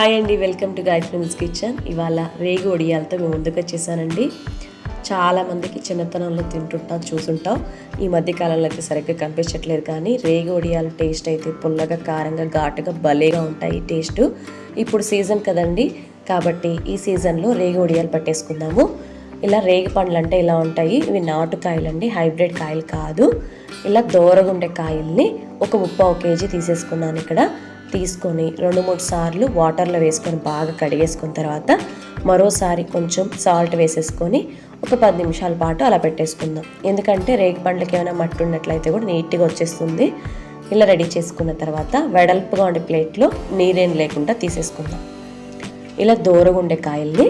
Hi అండి, welcome to Gayatri నాందు kitchen. ఇవాళ రేగి వడియాలతో మేము ముందుకు వచ్చేసానండి. చాలామందికి చిన్నతనంలో తింటుంటాం, చూసుంటాం. ఈ మధ్యకాలంలో అయితే సరిగ్గా కనిపించట్లేదు, కానీ రేగి వడియాల టేస్ట్ అయితే పుల్లగా, కారంగా, ఘాటుగా భలేగా ఉంటాయి టేస్ట్. ఇప్పుడు సీజన్ కదండి, కాబట్టి ఈ సీజన్లో రేగి వడియాలు పట్టేసుకుందాము. ఇలా రేగి పండ్లు అంటే ఇలా ఉంటాయి. ఇవి నాటుకాయలండి, హైబ్రిడ్ కాయలు కాదు. ఇలా దోరగుండే కాయల్ని ఒక 3/4 kg తీసేసుకున్నాను. ఇక్కడ తీసుకొని 2-3 సార్లు వాటర్లో వేసుకొని బాగా కడిగేసుకున్న తర్వాత మరోసారి కొంచెం సాల్ట్ వేసేసుకొని ఒక 10 నిమిషాల పాటు అలా పెట్టేసుకుందాం. ఎందుకంటే రేగి పండ్లకి ఏమైనా మట్టి ఉన్నట్లయితే కూడా నీట్గా వచ్చేస్తుంది. ఇలా రెడీ చేసుకున్న తర్వాత వెడల్పుగా ఉండే ప్లేట్లో నీరేం లేకుండా తీసేసుకుందాం. ఇలా దూరగుండే కాయల్ని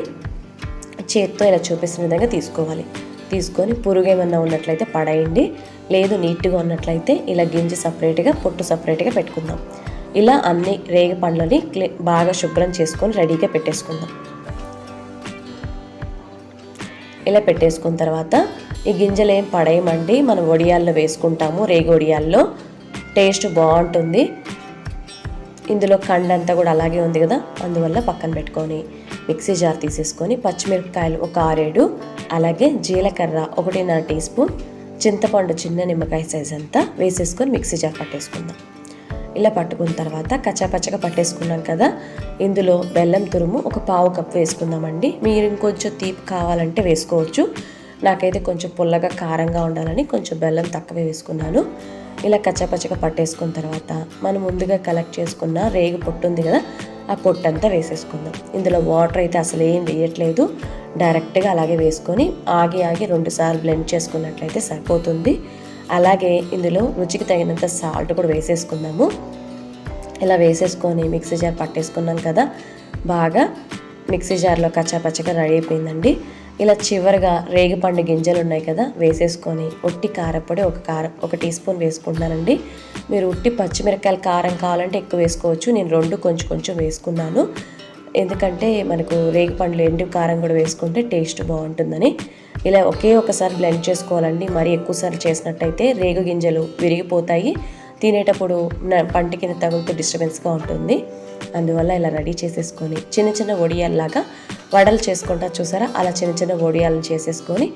చేత్తో ఇలా చూపిస్తున్న విధంగా తీసుకోవాలి. తీసుకొని పురుగు ఏమన్నా ఉన్నట్లయితే పడేయండి, లేదు నీట్గా ఉన్నట్లయితే ఇలా గింజ సపరేట్గా, పొట్టు సపరేట్గా పెట్టుకుందాం. ఇలా అన్ని రేగి పండ్లని బాగా శుభ్రం చేసుకొని రెడీగా పెట్టేసుకుందాం. ఇలా పెట్టేసుకున్న తర్వాత ఈ గింజలు ఏం పడేయమండి, మనం వడియాల్లో వేసుకుంటాము. రేగి వడియాల్లో టేస్ట్ బాగుంటుంది. ఇందులో కండంతా కూడా అలాగే ఉంది కదా, అందువల్ల పక్కన పెట్టుకొని మిక్సీ జార్ తీసేసుకొని పచ్చిమిరపకాయలు ఒక 6-7, అలాగే జీలకర్ర 1.5 టీ స్పూన్, చింతపండు చిన్న నిమ్మకాయ సైజ్ అంతా వేసేసుకొని మిక్సీ జార్ పట్టేసుకుందాం. ఇలా పట్టుకున్న తర్వాత కచ్చాపచ్చగా పట్టేసుకున్నాం కదా, ఇందులో బెల్లం తురుము ఒక 1/4 కప్ వేసుకుందామండి. మీరు ఇంకొంచెం తీపి కావాలంటే వేసుకోవచ్చు. నాకైతే కొంచెం పుల్లగా, కారంగా ఉండాలని కొంచెం బెల్లం తక్కువే వేసుకున్నాను. ఇలా కచ్చాపచ్చగా పట్టేసుకున్న తర్వాత మనం ముందుగా కలెక్ట్ చేసుకున్న రేగి పొట్టు ఉంది కదా, ఆ పొట్టు అంతా వేసేసుకుందాం. ఇందులో వాటర్ అయితే అసలు ఏం వేయట్లేదు, డైరెక్ట్గా అలాగే వేసుకొని ఆగి 2 సార్లు బ్లెండ్ చేసుకున్నట్లయితే సరిపోతుంది. అలాగే ఇందులో రుచికి తగినంత సాల్ట్ కూడా వేసేసుకుందాము. ఇలా వేసేసుకొని మిక్సీ జార్ పట్టేసుకున్నాం కదా, బాగా మిక్సీ జార్లో కచ్చాపచ్చగా రెడీ అయిపోయిందండి. ఇలా చివరిగా రేగిపండు గింజలు ఉన్నాయి కదా, వేసేసుకొని ఉట్టి కారపొడి ఒక టీ స్పూన్ వేసుకుంటున్నానండి. మీరు ఉట్టి పచ్చిమిరపకాయల కారం కావాలంటే ఎక్కువ వేసుకోవచ్చు. నేను 2 కొంచెం వేసుకున్నాను, ఎందుకంటే మనకు రేగిపండ్లు ఎండు కారం కూడా వేసుకుంటే టేస్ట్ బాగుంటుందని. ఇలా ఒకసారి బ్లెండ్ చేసుకోవాలండి. మరీ ఎక్కువసార్లు చేసినట్టయితే రేగు గింజలు విరిగిపోతాయి, తినేటప్పుడు పంట కింద తగులుతూ డిస్టర్బెన్స్గా ఉంటుంది. అందువల్ల ఇలా రెడీ చేసేసుకొని చిన్న వడియాల్లాగా వడలు చేసుకుంటా చూసారా, అలా చిన్న వడియాలను చేసేసుకొని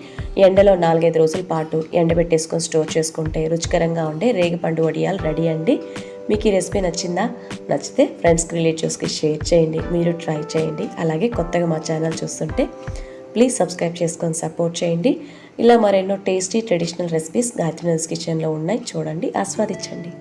ఎండలో 4-5 రోజుల పాటు ఎండబెట్టేసుకొని స్టోర్ చేసుకుంటే రుచికరంగా ఉండే రేగిపండు వడియాలు రెడీ అండి. మీకు ఈ రెసిపీ నచ్చిందా? నచ్చితే ఫ్రెండ్స్కి, రిలేటివ్స్కి షేర్ చేయండి. మీరు ట్రై చేయండి. అలాగే కొత్తగా మా ఛానల్ చూస్తుంటే ప్లీజ్ సబ్స్క్రైబ్ చేసుకొని సపోర్ట్ చేయండి. ఇలా మరెన్నో టేస్టీ ట్రెడిషనల్ రెసిపీస్ గాయత్రి నాందు కిచెన్లో ఉన్నాయి, చూడండి, ఆస్వాదించండి.